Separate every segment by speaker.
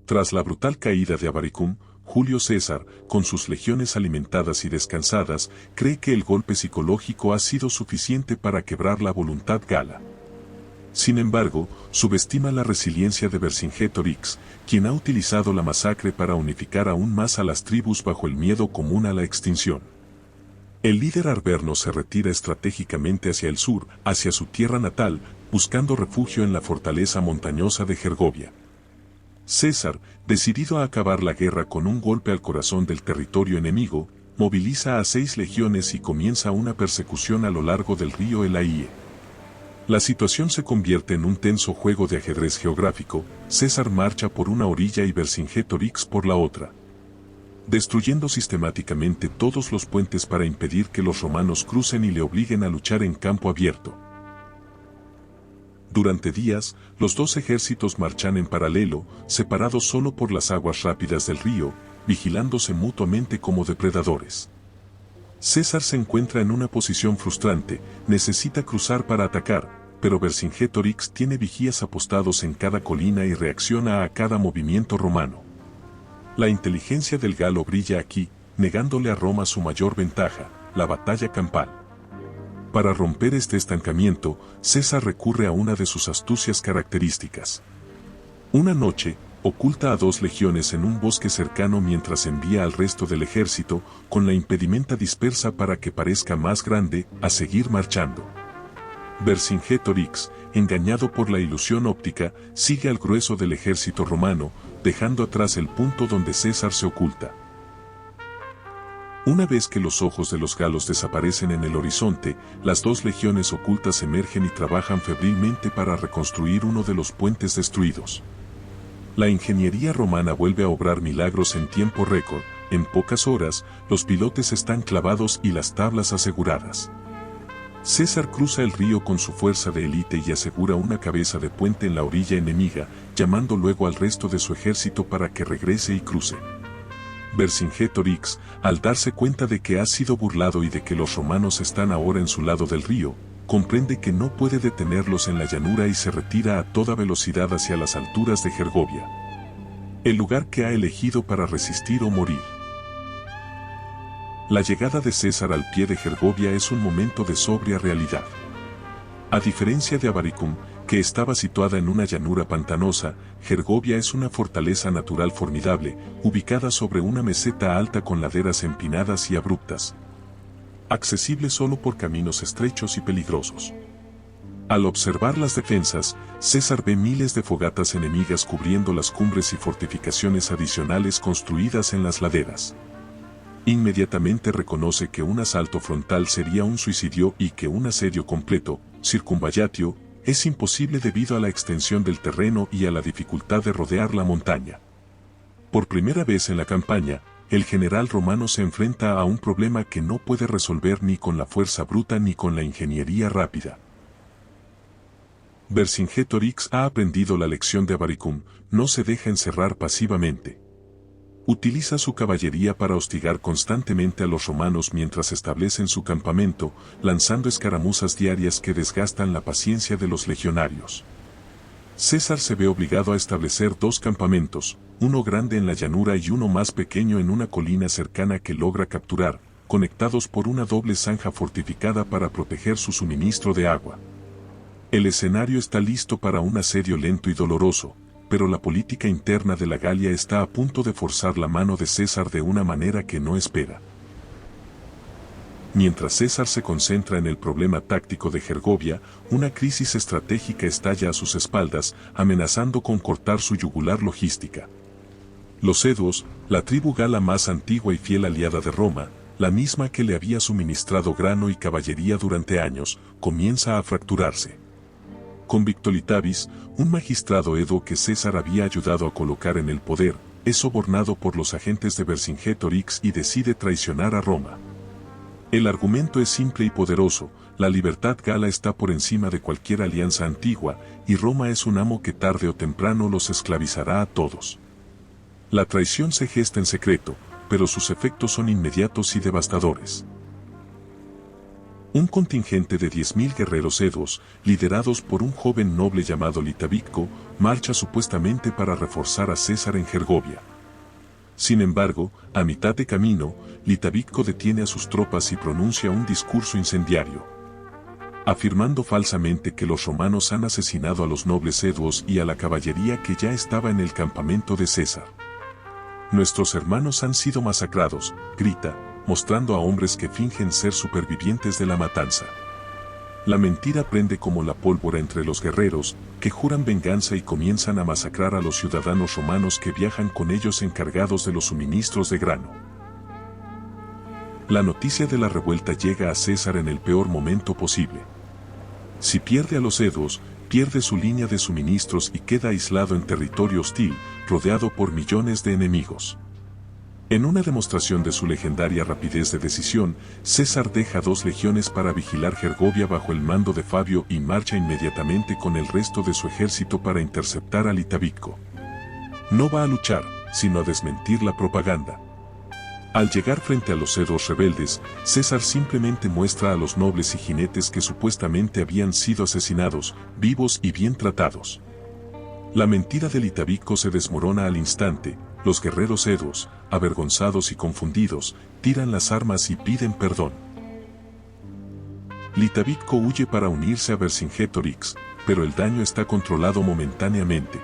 Speaker 1: Tras la brutal caída de Avaricum, Julio César, con sus legiones alimentadas y descansadas, cree que el golpe psicológico ha sido suficiente para quebrar la voluntad gala. Sin embargo, subestima la resiliencia de Vercingetorix, quien ha utilizado la masacre para unificar aún más a las tribus bajo el miedo común a la extinción. El líder arverno se retira estratégicamente hacia el sur, hacia su tierra natal, buscando refugio en la fortaleza montañosa de Gergovia. César, decidido a acabar la guerra con un golpe al corazón del territorio enemigo, moviliza a 6 legiones y comienza una persecución a lo largo del río Elaie. La situación se convierte en un tenso juego de ajedrez geográfico. César marcha por una orilla y Vercingetorix por la otra, destruyendo sistemáticamente todos los puentes para impedir que los romanos crucen y le obliguen a luchar en campo abierto. Durante días, los dos ejércitos marchan en paralelo, separados solo por las aguas rápidas del río, vigilándose mutuamente como depredadores. César se encuentra en una posición frustrante, necesita cruzar para atacar, pero Vercingetorix tiene vigías apostados en cada colina y reacciona a cada movimiento romano. La inteligencia del galo brilla aquí, negándole a Roma su mayor ventaja, la batalla campal. Para romper este estancamiento, César recurre a una de sus astucias características. Una noche, oculta a 2 legiones en un bosque cercano mientras envía al resto del ejército, con la impedimenta dispersa para que parezca más grande, a seguir marchando. Vercingetorix, engañado por la ilusión óptica, sigue al grueso del ejército romano, dejando atrás el punto donde César se oculta. Una vez que los ojos de los galos desaparecen en el horizonte, las 2 legiones ocultas emergen y trabajan febrilmente para reconstruir uno de los puentes destruidos. La ingeniería romana vuelve a obrar milagros en tiempo récord. En pocas horas, los pilotes están clavados y las tablas aseguradas. César cruza el río con su fuerza de élite y asegura una cabeza de puente en la orilla enemiga, llamando luego al resto de su ejército para que regrese y cruce. Vercingetorix, al darse cuenta de que ha sido burlado y de que los romanos están ahora en su lado del río, comprende que no puede detenerlos en la llanura y se retira a toda velocidad hacia las alturas de Gergovia, el lugar que ha elegido para resistir o morir. La llegada de César al pie de Gergovia es un momento de sobria realidad. A diferencia de Avaricum, que estaba situada en una llanura pantanosa, Gergovia es una fortaleza natural formidable, ubicada sobre una meseta alta con laderas empinadas y abruptas, accesible solo por caminos estrechos y peligrosos. Al observar las defensas, César ve miles de fogatas enemigas cubriendo las cumbres y fortificaciones adicionales construidas en las laderas. Inmediatamente reconoce que un asalto frontal sería un suicidio y que un asedio completo, circunvallatio, es imposible debido a la extensión del terreno y a la dificultad de rodear la montaña. Por primera vez en la campaña, el general romano se enfrenta a un problema que no puede resolver ni con la fuerza bruta ni con la ingeniería rápida. Vercingetorix ha aprendido la lección de Avaricum, no se deja encerrar pasivamente. Utiliza su caballería para hostigar constantemente a los romanos mientras establecen su campamento, lanzando escaramuzas diarias que desgastan la paciencia de los legionarios. César se ve obligado a establecer 2 campamentos, uno grande en la llanura y uno más pequeño en una colina cercana que logra capturar, conectados por una doble zanja fortificada para proteger su suministro de agua. El escenario está listo para un asedio lento y doloroso, pero la política interna de la Galia está a punto de forzar la mano de César de una manera que no espera. Mientras César se concentra en el problema táctico de Gergovia, una crisis estratégica estalla a sus espaldas, amenazando con cortar su yugular logística. Los eduos, la tribu gala más antigua y fiel aliada de Roma, la misma que le había suministrado grano y caballería durante años, comienza a fracturarse. Con Victolitavis, un magistrado edo que César había ayudado a colocar en el poder, es sobornado por los agentes de Vercingetorix y decide traicionar a Roma. El argumento es simple y poderoso: la libertad gala está por encima de cualquier alianza antigua, y Roma es un amo que tarde o temprano los esclavizará a todos. La traición se gesta en secreto, pero sus efectos son inmediatos y devastadores. Un contingente de 10.000 guerreros edos, liderados por un joven noble llamado Litavico, marcha supuestamente para reforzar a César en Gergovia. Sin embargo, a mitad de camino, Litabitko detiene a sus tropas y pronuncia un discurso incendiario, afirmando falsamente que los romanos han asesinado a los nobles eduos y a la caballería que ya estaba en el campamento de César. Nuestros hermanos han sido masacrados, grita, mostrando a hombres que fingen ser supervivientes de la matanza. La mentira prende como la pólvora entre los guerreros, que juran venganza y comienzan a masacrar a los ciudadanos romanos que viajan con ellos encargados de los suministros de grano. La noticia de la revuelta llega a César en el peor momento posible. Si pierde a los eduos, pierde su línea de suministros y queda aislado en territorio hostil, rodeado por millones de enemigos. En una demostración de su legendaria rapidez de decisión, César deja 2 legiones para vigilar Gergovia bajo el mando de Fabio y marcha inmediatamente con el resto de su ejército para interceptar a Litabitko. No va a luchar, sino a desmentir la propaganda. Al llegar frente a los eduos rebeldes, César simplemente muestra a los nobles y jinetes que supuestamente habían sido asesinados, vivos y bien tratados. La mentira de Litabitko se desmorona al instante. Los guerreros eduos, avergonzados y confundidos, tiran las armas y piden perdón. Litabitko huye para unirse a Vercingetorix, pero el daño está controlado momentáneamente.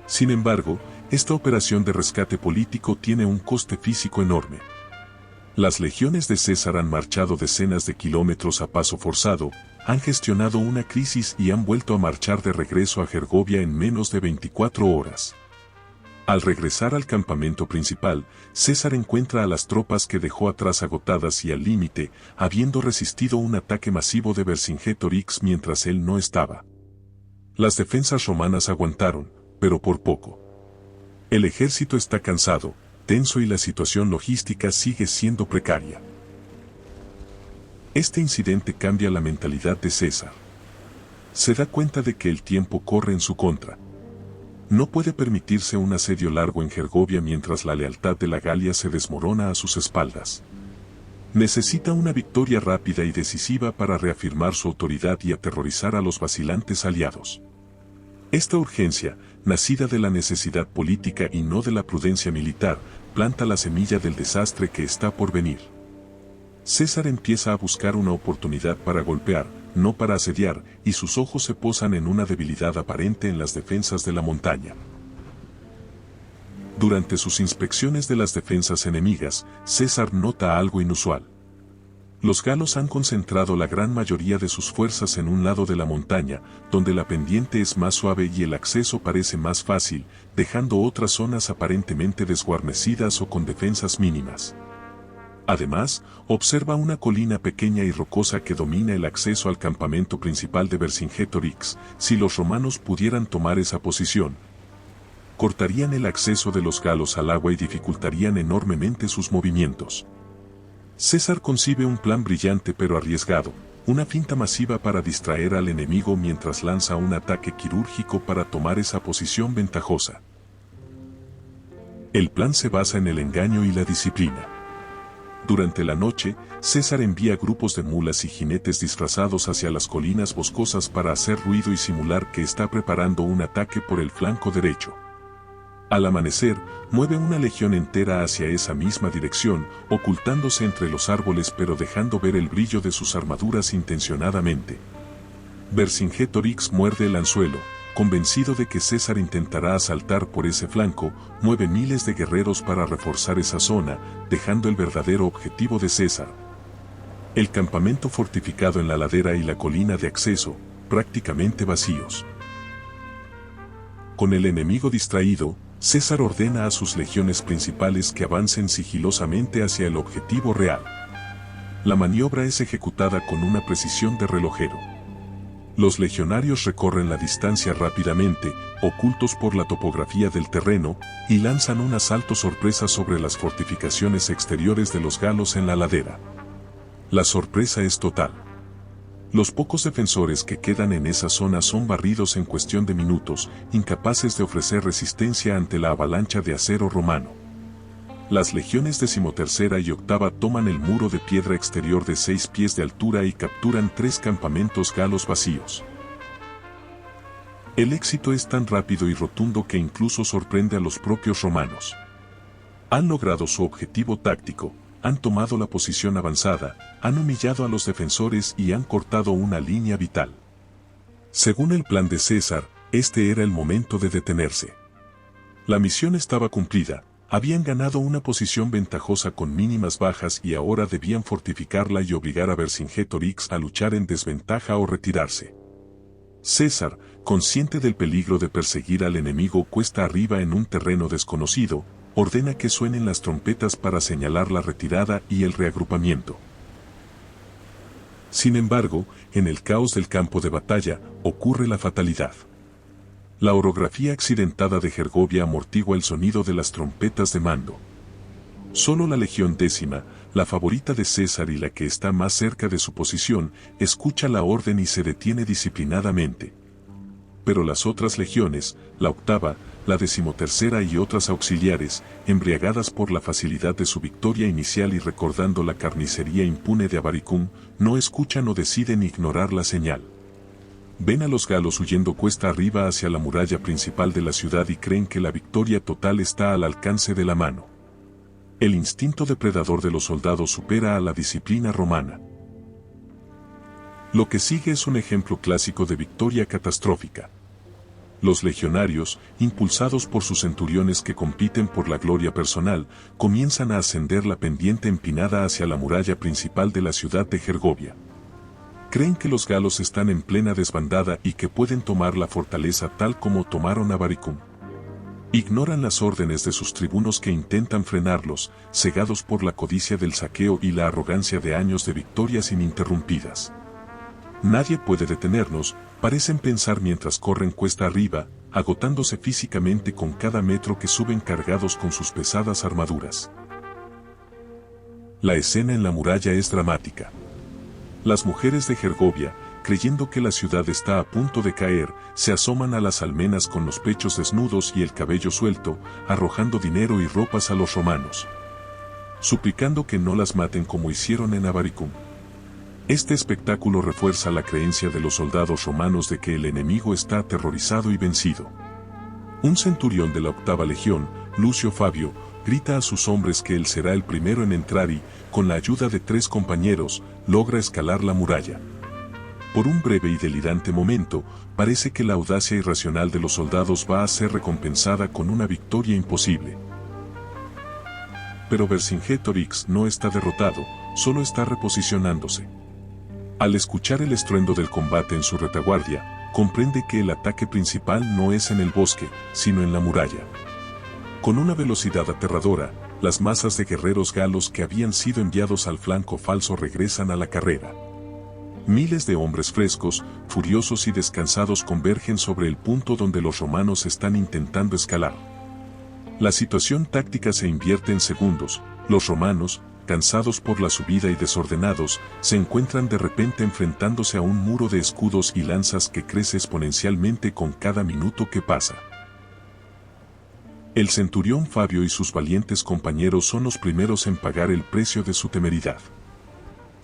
Speaker 1: Sin embargo, esta operación de rescate político tiene un coste físico enorme. Las legiones de César han marchado decenas de kilómetros a paso forzado, han gestionado una crisis y han vuelto a marchar de regreso a Gergovia en menos de 24 horas. Al regresar al campamento principal, César encuentra a las tropas que dejó atrás agotadas y al límite, habiendo resistido un ataque masivo de Vercingetorix mientras él no estaba. Las defensas romanas aguantaron, pero por poco. El ejército está cansado, tenso y la situación logística sigue siendo precaria. Este incidente cambia la mentalidad de César. Se da cuenta de que el tiempo corre en su contra. No puede permitirse un asedio largo en Gergovia mientras la lealtad de la Galia se desmorona a sus espaldas. Necesita una victoria rápida y decisiva para reafirmar su autoridad y aterrorizar a los vacilantes aliados. Esta urgencia, nacida de la necesidad política y no de la prudencia militar, planta la semilla del desastre que está por venir. César empieza a buscar una oportunidad para golpear, no para asediar, y sus ojos se posan en una debilidad aparente en las defensas de la montaña. Durante sus inspecciones de las defensas enemigas, César nota algo inusual. Los galos han concentrado la gran mayoría de sus fuerzas en un lado de la montaña, donde la pendiente es más suave y el acceso parece más fácil, dejando otras zonas aparentemente desguarnecidas o con defensas mínimas. Además, observa una colina pequeña y rocosa que domina el acceso al campamento principal de Vercingetorix. Si los romanos pudieran tomar esa posición, cortarían el acceso de los galos al agua y dificultarían enormemente sus movimientos. César concibe un plan brillante pero arriesgado, una finta masiva para distraer al enemigo mientras lanza un ataque quirúrgico para tomar esa posición ventajosa. El plan se basa en el engaño y la disciplina. Durante la noche, César envía grupos de mulas y jinetes disfrazados hacia las colinas boscosas para hacer ruido y simular que está preparando un ataque por el flanco derecho. Al amanecer, mueve una legión entera hacia esa misma dirección, ocultándose entre los árboles pero dejando ver el brillo de sus armaduras intencionadamente. Vercingetorix muerde el anzuelo, convencido de que César intentará asaltar por ese flanco, mueve miles de guerreros para reforzar esa zona, dejando el verdadero objetivo de César: el campamento fortificado en la ladera y la colina de acceso, prácticamente vacíos. Con el enemigo distraído, César ordena a sus legiones principales que avancen sigilosamente hacia el objetivo real. La maniobra es ejecutada con una precisión de relojero. Los legionarios recorren la distancia rápidamente, ocultos por la topografía del terreno, y lanzan un asalto sorpresa sobre las fortificaciones exteriores de los galos en la ladera. La sorpresa es total. Los pocos defensores que quedan en esa zona son barridos en cuestión de minutos, incapaces de ofrecer resistencia ante la avalancha de acero romano. Las legiones decimotercera y octava toman el muro de piedra exterior de 6 pies de altura y capturan 3 campamentos galos vacíos. El éxito es tan rápido y rotundo que incluso sorprende a los propios romanos. Han logrado su objetivo táctico, han tomado la posición avanzada, han humillado a los defensores y han cortado una línea vital. Según el plan de César, este era el momento de detenerse. La misión estaba cumplida, habían ganado una posición ventajosa con mínimas bajas y ahora debían fortificarla y obligar a Vercingetorix a luchar en desventaja o retirarse. César, consciente del peligro de perseguir al enemigo cuesta arriba en un terreno desconocido, ordena que suenen las trompetas para señalar la retirada y el reagrupamiento. Sin embargo, en el caos del campo de batalla, ocurre la fatalidad. La orografía accidentada de Gergovia amortigua el sonido de las trompetas de mando. Solo la Legión Décima, la favorita de César y la que está más cerca de su posición, escucha la orden y se detiene disciplinadamente. Pero las otras legiones, la octava, la 13ª y otras auxiliares, embriagadas por la facilidad de su victoria inicial y recordando la carnicería impune de Avaricum, no escuchan o deciden ignorar la señal. Ven a los galos huyendo cuesta arriba hacia la muralla principal de la ciudad y creen que la victoria total está al alcance de la mano. El instinto depredador de los soldados supera a la disciplina romana. Lo que sigue es un ejemplo clásico de victoria catastrófica. Los legionarios, impulsados por sus centuriones que compiten por la gloria personal, comienzan a ascender la pendiente empinada hacia la muralla principal de la ciudad de Gergovia. Creen que los galos están en plena desbandada y que pueden tomar la fortaleza tal como tomaron Avaricum. Ignoran las órdenes de sus tribunos que intentan frenarlos, cegados por la codicia del saqueo y la arrogancia de años de victorias ininterrumpidas. Nadie puede detenernos, parecen pensar mientras corren cuesta arriba, agotándose físicamente con cada metro que suben cargados con sus pesadas armaduras. La escena en la muralla es dramática. Las mujeres de Gergovia, creyendo que la ciudad está a punto de caer, se asoman a las almenas con los pechos desnudos y el cabello suelto, arrojando dinero y ropas a los romanos, suplicando que no las maten como hicieron en Avaricum. Este espectáculo refuerza la creencia de los soldados romanos de que el enemigo está aterrorizado y vencido. Un centurión de la 8ª legión, Lucio Fabio, grita a sus hombres que él será el primero en entrar y, con la ayuda de 3 compañeros, logra escalar la muralla. Por un breve y delirante momento, parece que la audacia irracional de los soldados va a ser recompensada con una victoria imposible. Pero Vercingetorix no está derrotado, solo está reposicionándose. Al escuchar el estruendo del combate en su retaguardia, comprende que el ataque principal no es en el bosque, sino en la muralla. Con una velocidad aterradora, las masas de guerreros galos que habían sido enviados al flanco falso regresan a la carrera. Miles de hombres frescos, furiosos y descansados convergen sobre el punto donde los romanos están intentando escalar. La situación táctica se invierte en segundos. Los romanos, cansados por la subida y desordenados, se encuentran de repente enfrentándose a un muro de escudos y lanzas que crece exponencialmente con cada minuto que pasa. El centurión Fabio y sus valientes compañeros son los primeros en pagar el precio de su temeridad.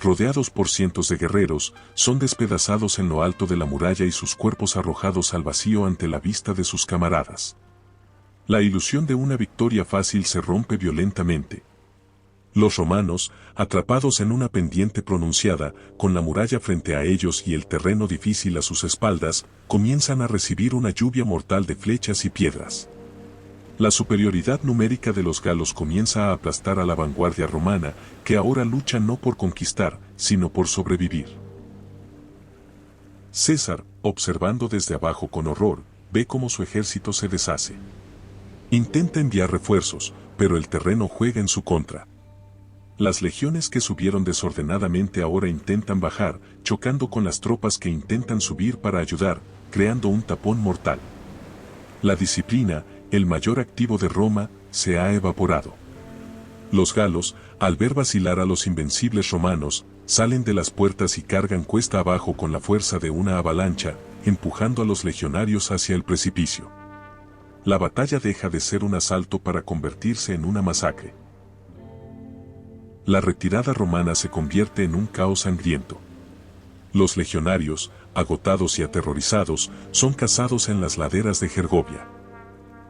Speaker 1: Rodeados por cientos de guerreros, son despedazados en lo alto de la muralla y sus cuerpos arrojados al vacío ante la vista de sus camaradas. La ilusión de una victoria fácil se rompe violentamente. Los romanos, atrapados en una pendiente pronunciada, con la muralla frente a ellos y el terreno difícil a sus espaldas, comienzan a recibir una lluvia mortal de flechas y piedras. La superioridad numérica de los galos comienza a aplastar a la vanguardia romana, que ahora lucha no por conquistar, sino por sobrevivir. César, observando desde abajo con horror, ve cómo su ejército se deshace. Intenta enviar refuerzos, pero el terreno juega en su contra. Las legiones que subieron desordenadamente ahora intentan bajar, chocando con las tropas que intentan subir para ayudar, creando un tapón mortal. La disciplina, el mayor activo de Roma, se ha evaporado. Los galos, al ver vacilar a los invencibles romanos, salen de las puertas y cargan cuesta abajo con la fuerza de una avalancha, empujando a los legionarios hacia el precipicio. La batalla deja de ser un asalto para convertirse en una masacre. La retirada romana se convierte en un caos sangriento. Los legionarios, agotados y aterrorizados, son cazados en las laderas de Gergovia.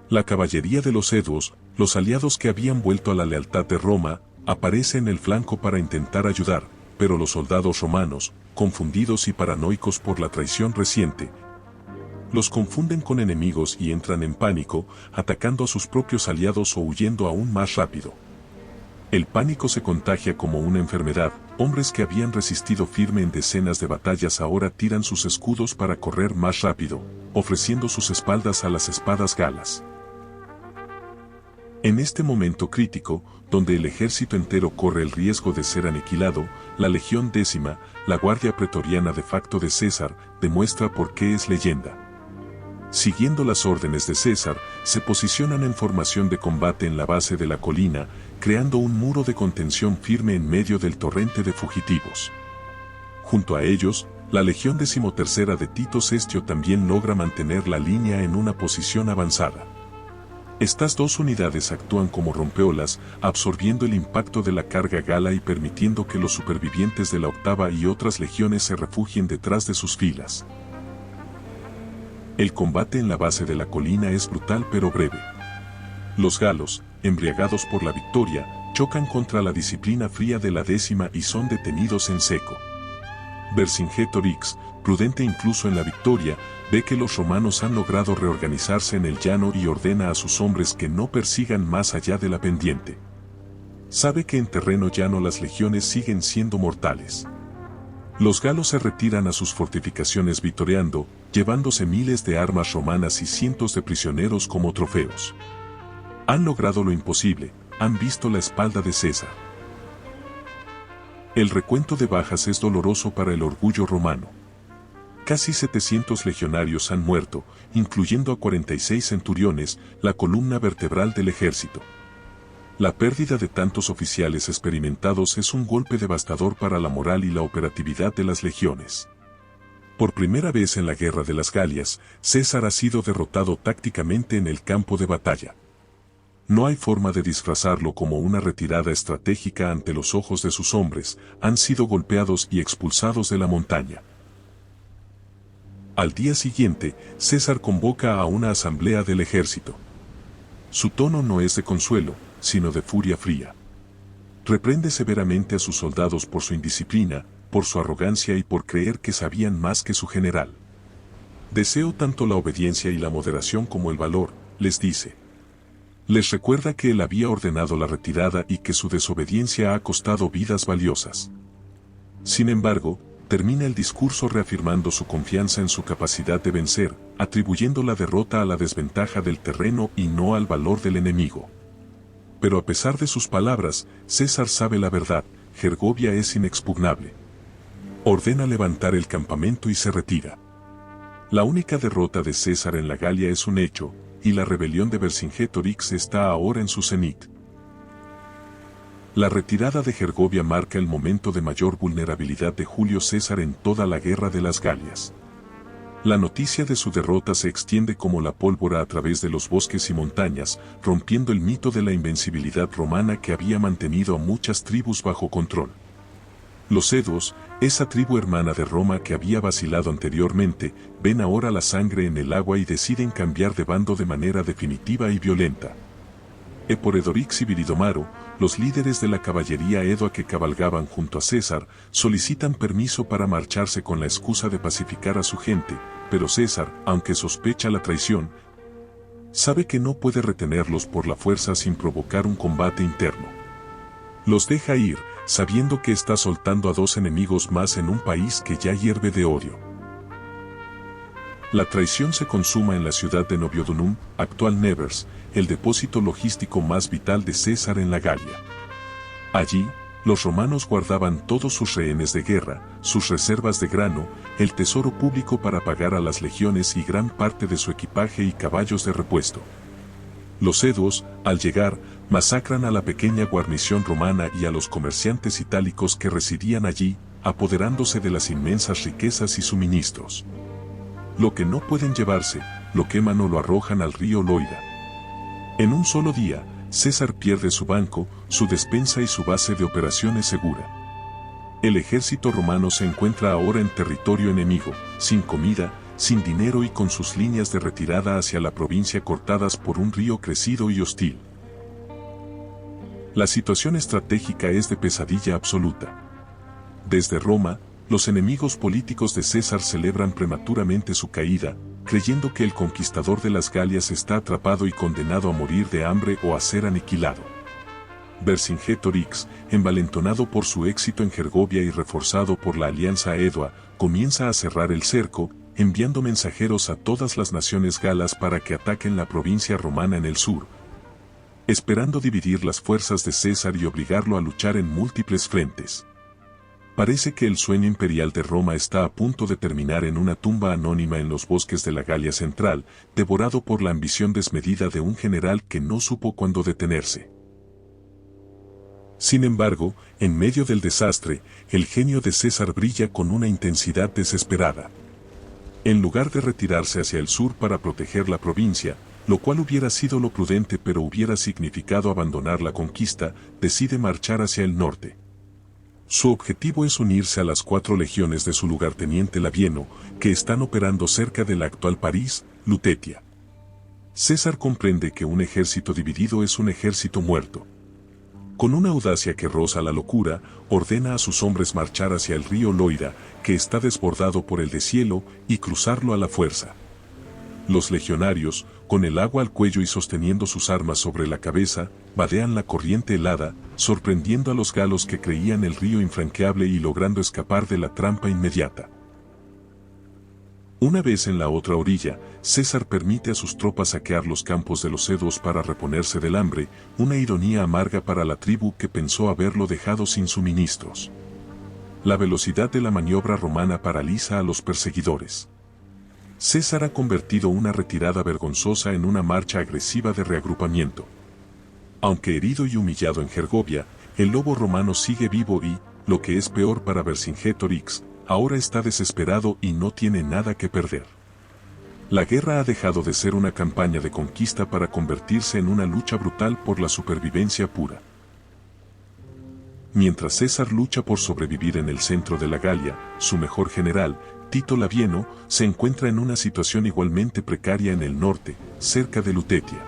Speaker 1: La caballería de los eduos, los aliados que habían vuelto a la lealtad de Roma, aparece en el flanco para intentar ayudar, pero los soldados romanos, confundidos y paranoicos por la traición reciente, los confunden con enemigos y entran en pánico, atacando a sus propios aliados o huyendo aún más rápido. El pánico se contagia como una enfermedad. Hombres que habían resistido firme en decenas de batallas ahora tiran sus escudos para correr más rápido, ofreciendo sus espaldas a las espadas galas. En este momento crítico, donde el ejército entero corre el riesgo de ser aniquilado, la Legión Décima, la guardia pretoriana de facto de César, demuestra por qué es leyenda. Siguiendo las órdenes de César, se posicionan en formación de combate en la base de la colina, creando un muro de contención firme en medio del torrente de fugitivos. Junto a ellos, la Legión XIII de Tito Sestio también logra mantener la línea en una posición avanzada. Estas dos unidades actúan como rompeolas, absorbiendo el impacto de la carga gala y permitiendo que los supervivientes de la octava y otras legiones se refugien detrás de sus filas. El combate en la base de la colina es brutal pero breve. Los galos, embriagados por la victoria, chocan contra la disciplina fría de la décima y son detenidos en seco. Vercingetorix, prudente incluso en la victoria, ve que los romanos han logrado reorganizarse en el llano y ordena a sus hombres que no persigan más allá de la pendiente. Sabe que en terreno llano las legiones siguen siendo mortales. Los galos se retiran a sus fortificaciones vitoreando, llevándose miles de armas romanas y cientos de prisioneros como trofeos. Han logrado lo imposible, han visto la espalda de César. El recuento de bajas es doloroso para el orgullo romano. Casi 700 legionarios han muerto, incluyendo a 46 centuriones, la columna vertebral del ejército. La pérdida de tantos oficiales experimentados es un golpe devastador para la moral y la operatividad de las legiones. Por primera vez en la Guerra de las Galias, César ha sido derrotado tácticamente en el campo de batalla. No hay forma de disfrazarlo como una retirada estratégica ante los ojos de sus hombres, han sido golpeados y expulsados de la montaña. Al día siguiente, César convoca a una asamblea del ejército. Su tono no es de consuelo, sino de furia fría. Reprende severamente a sus soldados por su indisciplina, por su arrogancia y por creer que sabían más que su general. Deseo tanto la obediencia y la moderación como el valor, les dice. Les recuerda que él había ordenado la retirada y que su desobediencia ha costado vidas valiosas. Sin embargo, termina el discurso reafirmando su confianza en su capacidad de vencer, atribuyendo la derrota a la desventaja del terreno y no al valor del enemigo. Pero a pesar de sus palabras, César sabe la verdad, Gergovia es inexpugnable. Ordena levantar el campamento y se retira. La única derrota de César en la Galia es un hecho, y la rebelión de Vercingetorix está ahora en su cenit. La retirada de Gergovia marca el momento de mayor vulnerabilidad de Julio César en toda la Guerra de las Galias. La noticia de su derrota se extiende como la pólvora a través de los bosques y montañas, rompiendo el mito de la invencibilidad romana que había mantenido a muchas tribus bajo control. Los eduos, esa tribu hermana de Roma que había vacilado anteriormente, ven ahora la sangre en el agua y deciden cambiar de bando de manera definitiva y violenta. Eporedorix y Viridomaro, los líderes de la caballería edua que cabalgaban junto a César, solicitan permiso para marcharse con la excusa de pacificar a su gente, pero César, aunque sospecha la traición, sabe que no puede retenerlos por la fuerza sin provocar un combate interno. Los deja ir, sabiendo que está soltando a dos enemigos más en un país que ya hierve de odio. La traición se consuma en la ciudad de Noviodunum, actual Nevers, el depósito logístico más vital de César en la Galia. Allí, los romanos guardaban todos sus rehenes de guerra, sus reservas de grano, el tesoro público para pagar a las legiones y gran parte de su equipaje y caballos de repuesto. Los eduos, al llegar, masacran a la pequeña guarnición romana y a los comerciantes itálicos que residían allí, apoderándose de las inmensas riquezas y suministros. Lo que no pueden llevarse, lo queman o lo arrojan al río Loira. En un solo día, César pierde su banco, su despensa y su base de operaciones segura. El ejército romano se encuentra ahora en territorio enemigo, sin comida, sin dinero y con sus líneas de retirada hacia la provincia cortadas por un río crecido y hostil. La situación estratégica es de pesadilla absoluta. Desde Roma, los enemigos políticos de César celebran prematuramente su caída, creyendo que el conquistador de las Galias está atrapado y condenado a morir de hambre o a ser aniquilado. Vercingetorix, envalentonado por su éxito en Gergovia y reforzado por la alianza Edua, comienza a cerrar el cerco, enviando mensajeros a todas las naciones galas para que ataquen la provincia romana en el sur, esperando dividir las fuerzas de César y obligarlo a luchar en múltiples frentes. Parece que el sueño imperial de Roma está a punto de terminar en una tumba anónima en los bosques de la Galia Central, devorado por la ambición desmedida de un general que no supo cuándo detenerse. Sin embargo, en medio del desastre, el genio de César brilla con una intensidad desesperada. En lugar de retirarse hacia el sur para proteger la provincia, lo cual hubiera sido lo prudente pero hubiera significado abandonar la conquista, decide marchar hacia el norte. Su objetivo es unirse a las 4 legiones de su lugarteniente Labieno, que están operando cerca de la actual París, Lutetia. César comprende que un ejército dividido es un ejército muerto. Con una audacia que roza la locura, ordena a sus hombres marchar hacia el río Loira, que está desbordado por el deshielo, y cruzarlo a la fuerza. Los legionarios, con el agua al cuello y sosteniendo sus armas sobre la cabeza, vadean la corriente helada, sorprendiendo a los galos que creían el río infranqueable y logrando escapar de la trampa inmediata. Una vez en la otra orilla, César permite a sus tropas saquear los campos de los edos para reponerse del hambre, una ironía amarga para la tribu que pensó haberlo dejado sin suministros. La velocidad de la maniobra romana paraliza a los perseguidores. César ha convertido una retirada vergonzosa en una marcha agresiva de reagrupamiento. Aunque herido y humillado en Gergovia, el lobo romano sigue vivo y, lo que es peor para Vercingetorix, ahora está desesperado y no tiene nada que perder. La guerra ha dejado de ser una campaña de conquista para convertirse en una lucha brutal por la supervivencia pura. Mientras César lucha por sobrevivir en el centro de la Galia, su mejor general, Tito Labieno, se encuentra en una situación igualmente precaria en el norte, cerca de Lutetia.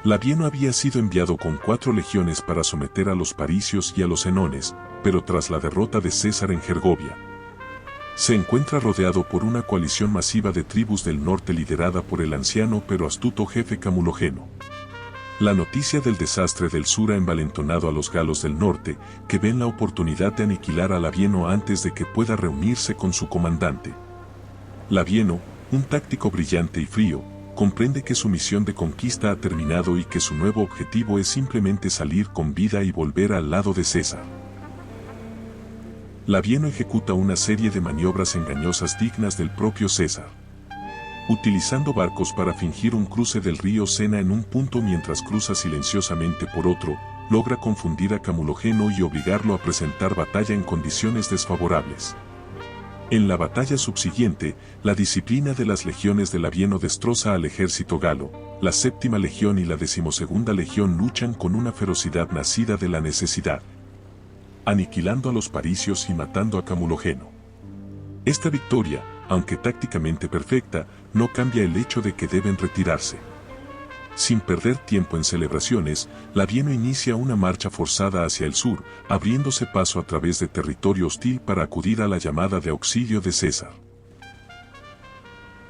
Speaker 1: Labieno había sido enviado con 4 legiones para someter a los paricios y a los enones, pero tras la derrota de César en Gergovia, se encuentra rodeado por una coalición masiva de tribus del norte liderada por el anciano pero astuto jefe Camulogeno. La noticia del desastre del sur ha envalentonado a los galos del norte, que ven la oportunidad de aniquilar a Labieno antes de que pueda reunirse con su comandante. Labieno, un táctico brillante y frío, comprende que su misión de conquista ha terminado y que su nuevo objetivo es simplemente salir con vida y volver al lado de César. Labieno ejecuta una serie de maniobras engañosas dignas del propio César. Utilizando barcos para fingir un cruce del río Sena en un punto mientras cruza silenciosamente por otro, logra confundir a Camulogeno y obligarlo a presentar batalla en condiciones desfavorables. En la batalla subsiguiente, la disciplina de las legiones de Labieno destroza al ejército galo. La 7ª legión y la 12ª legión luchan con una ferocidad nacida de la necesidad, aniquilando a los paricios y matando a Camulogeno. Esta victoria, aunque tácticamente perfecta, no cambia el hecho de que deben retirarse. Sin perder tiempo en celebraciones, Labieno inicia una marcha forzada hacia el sur, abriéndose paso a través de territorio hostil para acudir a la llamada de auxilio de César.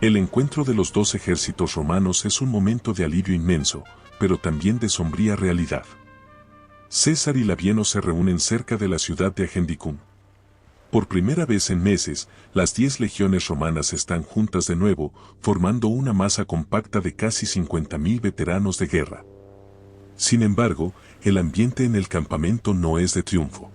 Speaker 1: El encuentro de los 2 ejércitos romanos es un momento de alivio inmenso, pero también de sombría realidad. César y Labieno se reúnen cerca de la ciudad de Agendicum. Por primera vez en meses, las 10 legiones romanas están juntas de nuevo, formando una masa compacta de casi 50.000 veteranos de guerra. Sin embargo, el ambiente en el campamento no es de triunfo.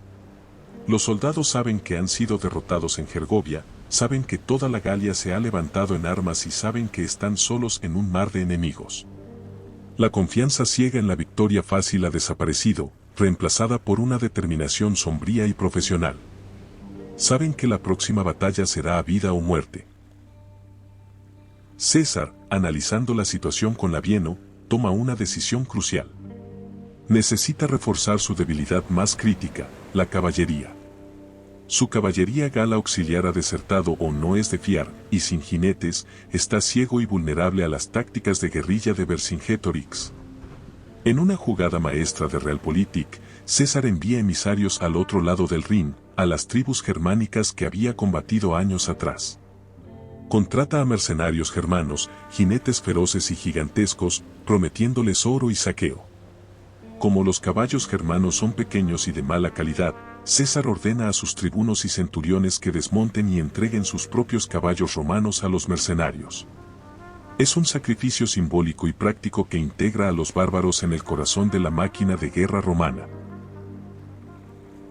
Speaker 1: Los soldados saben que han sido derrotados en Gergovia, saben que toda la Galia se ha levantado en armas y saben que están solos en un mar de enemigos. La confianza ciega en la victoria fácil ha desaparecido, reemplazada por una determinación sombría y profesional. Saben que la próxima batalla será a vida o muerte. César, analizando la situación con Labieno, toma una decisión crucial. Necesita reforzar su debilidad más crítica, la caballería. Su caballería gala auxiliar ha desertado o no es de fiar, y sin jinetes, está ciego y vulnerable a las tácticas de guerrilla de Vercingetorix. En una jugada maestra de Realpolitik, César envía emisarios al otro lado del Rin, a las tribus germánicas que había combatido años atrás. Contrata a mercenarios germanos, jinetes feroces y gigantescos, prometiéndoles oro y saqueo. Como los caballos germanos son pequeños y de mala calidad, César ordena a sus tribunos y centuriones que desmonten y entreguen sus propios caballos romanos a los mercenarios. Es un sacrificio simbólico y práctico que integra a los bárbaros en el corazón de la máquina de guerra romana.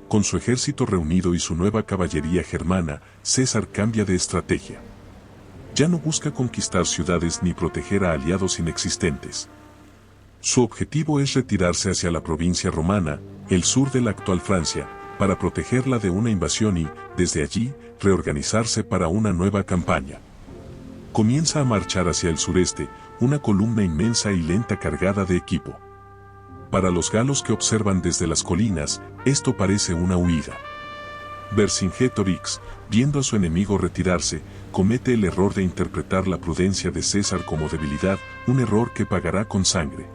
Speaker 1: Con su ejército reunido y su nueva caballería germana, César cambia de estrategia. Ya no busca conquistar ciudades ni proteger a aliados inexistentes. Su objetivo es retirarse hacia la provincia romana, el sur de la actual Francia, para protegerla de una invasión y, desde allí, reorganizarse para una nueva campaña. Comienza a marchar hacia el sureste, una columna inmensa y lenta cargada de equipo. Para los galos que observan desde las colinas, esto parece una huida. Vercingetorix, viendo a su enemigo retirarse, comete el error de interpretar la prudencia de César como debilidad, un error que pagará con sangre.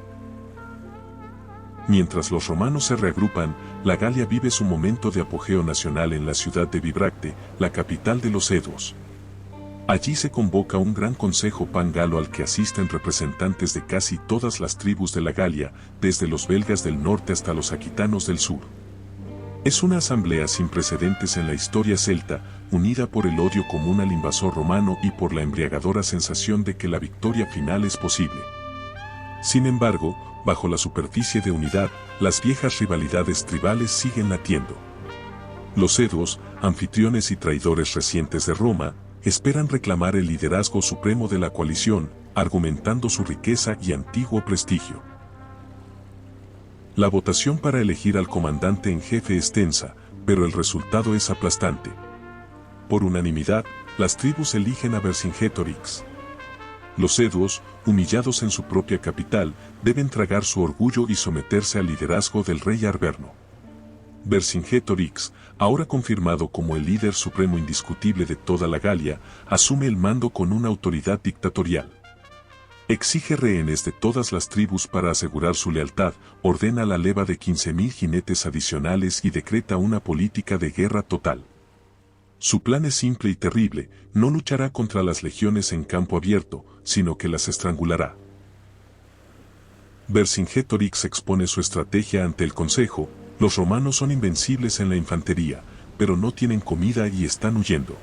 Speaker 1: Mientras los romanos se reagrupan, la Galia vive su momento de apogeo nacional en la ciudad de Bibracte, la capital de los edos. Allí se convoca un gran consejo pangalo al que asisten representantes de casi todas las tribus de la Galia, desde los belgas del norte hasta los aquitanos del sur. Es una asamblea sin precedentes en la historia celta, unida por el odio común al invasor romano y por la embriagadora sensación de que la victoria final es posible. Sin embargo, bajo la superficie de unidad, las viejas rivalidades tribales siguen latiendo. Los edos, anfitriones y traidores recientes de Roma, esperan reclamar el liderazgo supremo de la coalición, argumentando su riqueza y antiguo prestigio. La votación para elegir al comandante en jefe es tensa, pero el resultado es aplastante. Por unanimidad, las tribus eligen a Vercingetorix. Los eduos, humillados en su propia capital, deben tragar su orgullo y someterse al liderazgo del rey Arverno. Vercingetorix, ahora confirmado como el líder supremo indiscutible de toda la Galia, asume el mando con una autoridad dictatorial. Exige rehenes de todas las tribus para asegurar su lealtad, ordena la leva de 15.000 jinetes adicionales y decreta una política de guerra total. Su plan es simple y terrible, no luchará contra las legiones en campo abierto, sino que las estrangulará. Vercingetorix expone su estrategia ante el consejo: los romanos son invencibles en la infantería, pero no tienen comida y están huyendo.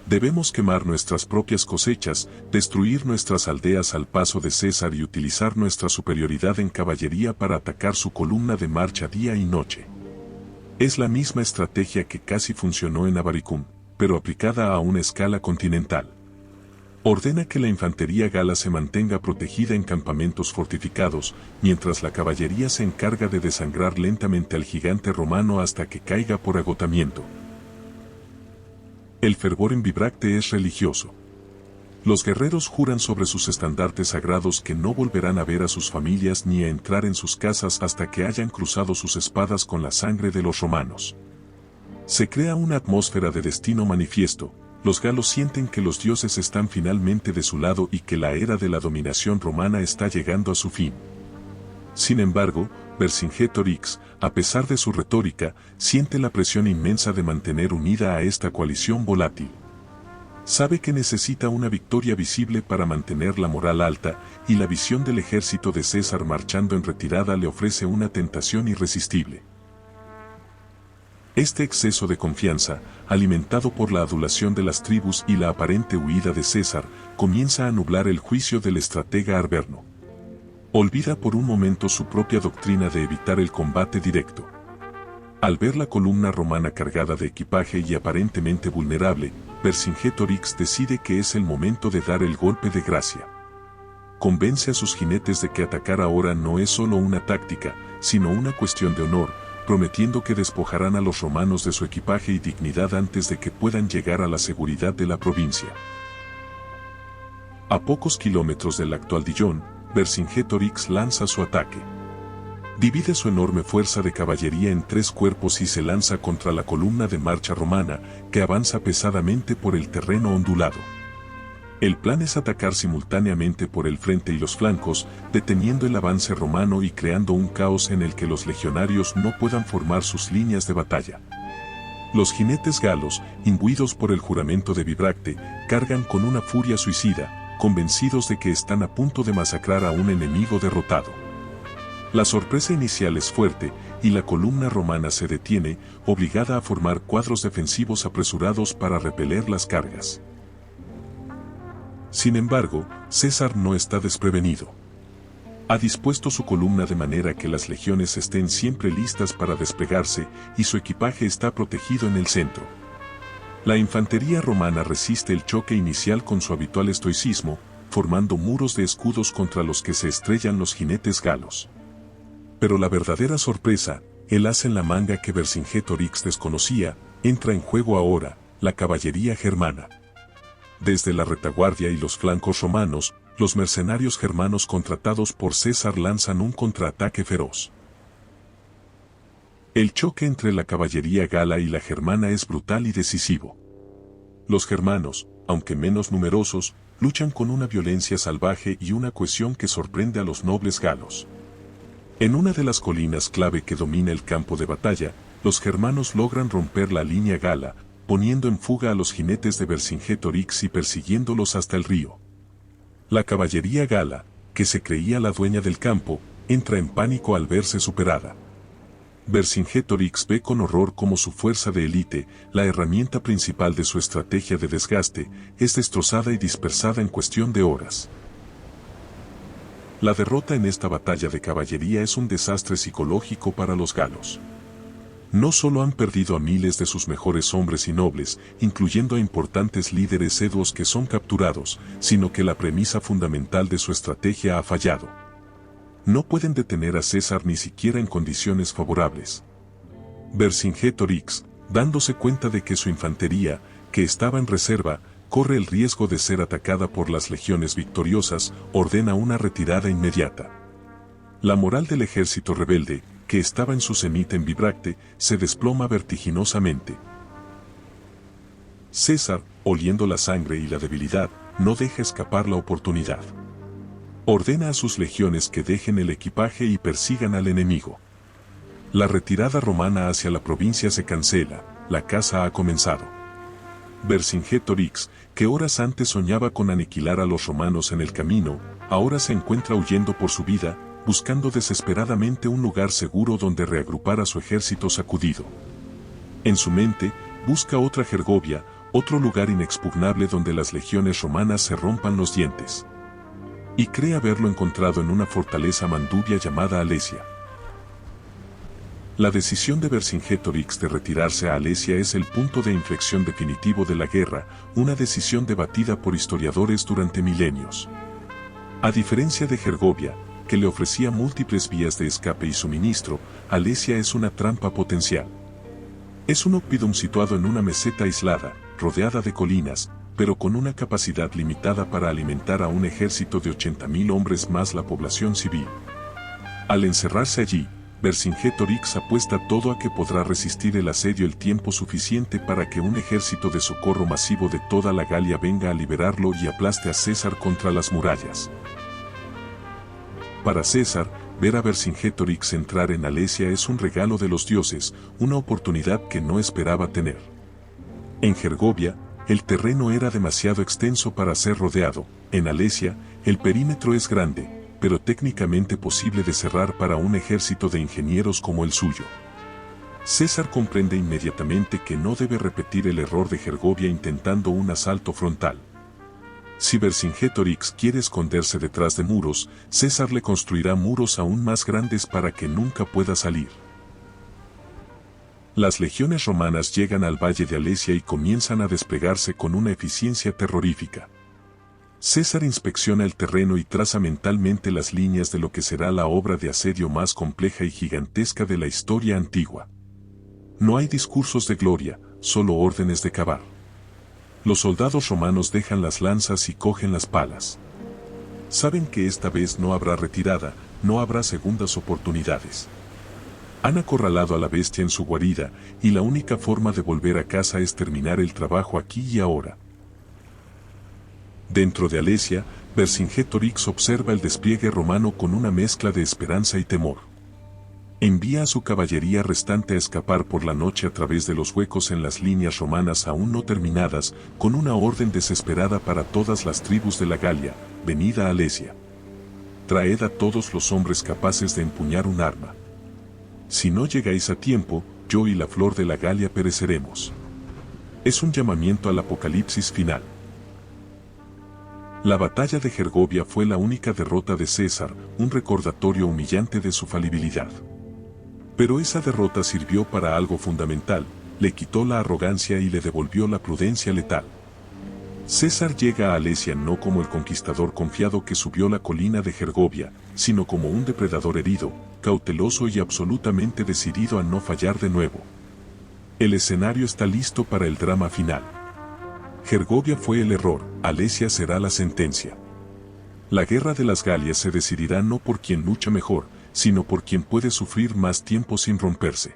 Speaker 1: Debemos quemar nuestras propias cosechas, destruir nuestras aldeas al paso de César y utilizar nuestra superioridad en caballería para atacar su columna de marcha día y noche. Es la misma estrategia que casi funcionó en Avaricum, pero aplicada a una escala continental. Ordena que la infantería gala se mantenga protegida en campamentos fortificados, mientras la caballería se encarga de desangrar lentamente al gigante romano hasta que caiga por agotamiento. El fervor en Bibracte es religioso. Los guerreros juran sobre sus estandartes sagrados que no volverán a ver a sus familias ni a entrar en sus casas hasta que hayan cruzado sus espadas con la sangre de los romanos. Se crea una atmósfera de destino manifiesto. Los galos sienten que los dioses están finalmente de su lado y que la era de la dominación romana está llegando a su fin. Sin embargo, Vercingetorix, a pesar de su retórica, siente la presión inmensa de mantener unida a esta coalición volátil. Sabe que necesita una victoria visible para mantener la moral alta, y la visión del ejército de César marchando en retirada le ofrece una tentación irresistible. Este exceso de confianza, alimentado por la adulación de las tribus y la aparente huida de César, comienza a nublar el juicio del estratega Arverno. Olvida por un momento su propia doctrina de evitar el combate directo. Al ver la columna romana cargada de equipaje y aparentemente vulnerable, Vercingetorix decide que es el momento de dar el golpe de gracia. Convence a sus jinetes de que atacar ahora no es solo una táctica, sino una cuestión de honor, prometiendo que despojarán a los romanos de su equipaje y dignidad antes de que puedan llegar a la seguridad de la provincia. A pocos kilómetros del actual Dijon, Vercingetorix lanza su ataque. Divide su enorme fuerza de caballería en 3 cuerpos y se lanza contra la columna de marcha romana, que avanza pesadamente por el terreno ondulado. El plan es atacar simultáneamente por el frente y los flancos, deteniendo el avance romano y creando un caos en el que los legionarios no puedan formar sus líneas de batalla. Los jinetes galos, imbuidos por el juramento de Bibracte, cargan con una furia suicida, convencidos de que están a punto de masacrar a un enemigo derrotado. La sorpresa inicial es fuerte, y la columna romana se detiene, obligada a formar cuadros defensivos apresurados para repeler las cargas. Sin embargo, César no está desprevenido. Ha dispuesto su columna de manera que las legiones estén siempre listas para desplegarse y su equipaje está protegido en el centro. La infantería romana resiste el choque inicial con su habitual estoicismo, formando muros de escudos contra los que se estrellan los jinetes galos. Pero la verdadera sorpresa, el as en la manga que Vercingetorix desconocía, entra en juego ahora, la caballería germana. Desde la retaguardia y los flancos romanos, los mercenarios germanos contratados por César lanzan un contraataque feroz. El choque entre la caballería gala y la germana es brutal y decisivo. Los germanos, aunque menos numerosos, luchan con una violencia salvaje y una cohesión que sorprende a los nobles galos. En una de las colinas clave que domina el campo de batalla, los germanos logran romper la línea gala, poniendo en fuga a los jinetes de Vercingetorix y persiguiéndolos hasta el río. La caballería gala, que se creía la dueña del campo, entra en pánico al verse superada. Vercingetorix ve con horror cómo su fuerza de élite, la herramienta principal de su estrategia de desgaste, es destrozada y dispersada en cuestión de horas. La derrota en esta batalla de caballería es un desastre psicológico para los galos. No solo han perdido a miles de sus mejores hombres y nobles, incluyendo a importantes líderes eduos que son capturados, sino que la premisa fundamental de su estrategia ha fallado. No pueden detener a César ni siquiera en condiciones favorables. Vercingetorix, dándose cuenta de que su infantería, que estaba en reserva, corre el riesgo de ser atacada por las legiones victoriosas, ordena una retirada inmediata. La moral del ejército rebelde, que estaba en su cenit en Bibracte, se desploma vertiginosamente. César, oliendo la sangre y la debilidad, no deja escapar la oportunidad. Ordena a sus legiones que dejen el equipaje y persigan al enemigo. La retirada romana hacia la provincia se cancela, la caza ha comenzado. Vercingetorix, que horas antes soñaba con aniquilar a los romanos en el camino, ahora se encuentra huyendo por su vida, buscando desesperadamente un lugar seguro donde reagrupar a su ejército sacudido. En su mente, busca otra Gergovia, otro lugar inexpugnable donde las legiones romanas se rompan los dientes. Y cree haberlo encontrado en una fortaleza mandubia llamada Alesia. La decisión de Vercingetorix de retirarse a Alesia es el punto de inflexión definitivo de la guerra, una decisión debatida por historiadores durante milenios. A diferencia de Gergovia, que le ofrecía múltiples vías de escape y suministro, Alesia es una trampa potencial. Es un oppidum situado en una meseta aislada, rodeada de colinas, pero con una capacidad limitada para alimentar a un ejército de 80.000 hombres más la población civil. Al encerrarse allí, Vercingetorix apuesta todo a que podrá resistir el asedio el tiempo suficiente para que un ejército de socorro masivo de toda la Galia venga a liberarlo y aplaste a César contra las murallas. Para César, ver a Vercingetorix entrar en Alesia es un regalo de los dioses, una oportunidad que no esperaba tener. En Gergovia, el terreno era demasiado extenso para ser rodeado, en Alesia, el perímetro es grande, pero técnicamente posible de cerrar para un ejército de ingenieros como el suyo. César comprende inmediatamente que no debe repetir el error de Gergovia intentando un asalto frontal. Si Vercingetorix quiere esconderse detrás de muros, César le construirá muros aún más grandes para que nunca pueda salir. Las legiones romanas llegan al valle de Alesia y comienzan a desplegarse con una eficiencia terrorífica. César inspecciona el terreno y traza mentalmente las líneas de lo que será la obra de asedio más compleja y gigantesca de la historia antigua. No hay discursos de gloria, solo órdenes de cavar. Los soldados romanos dejan las lanzas y cogen las palas. Saben que esta vez no habrá retirada, no habrá segundas oportunidades. Han acorralado a la bestia en su guarida, y la única forma de volver a casa es terminar el trabajo aquí y ahora. Dentro de Alesia, Vercingetorix observa el despliegue romano con una mezcla de esperanza y temor. Envía a su caballería restante a escapar por la noche a través de los huecos en las líneas romanas aún no terminadas, con una orden desesperada para todas las tribus de la Galia: venid a Alesia. Traed a todos los hombres capaces de empuñar un arma. Si no llegáis a tiempo, yo y la flor de la Galia pereceremos. Es un llamamiento al apocalipsis final. La batalla de Gergovia fue la única derrota de César, un recordatorio humillante de su falibilidad. Pero esa derrota sirvió para algo fundamental: le quitó la arrogancia y le devolvió la prudencia letal. César llega a Alesia no como el conquistador confiado que subió la colina de Gergovia, sino como un depredador herido, cauteloso y absolutamente decidido a no fallar de nuevo. El escenario está listo para el drama final. Gergovia fue el error, Alesia será la sentencia. La guerra de las Galias se decidirá no por quien lucha mejor, sino por quien puede sufrir más tiempo sin romperse.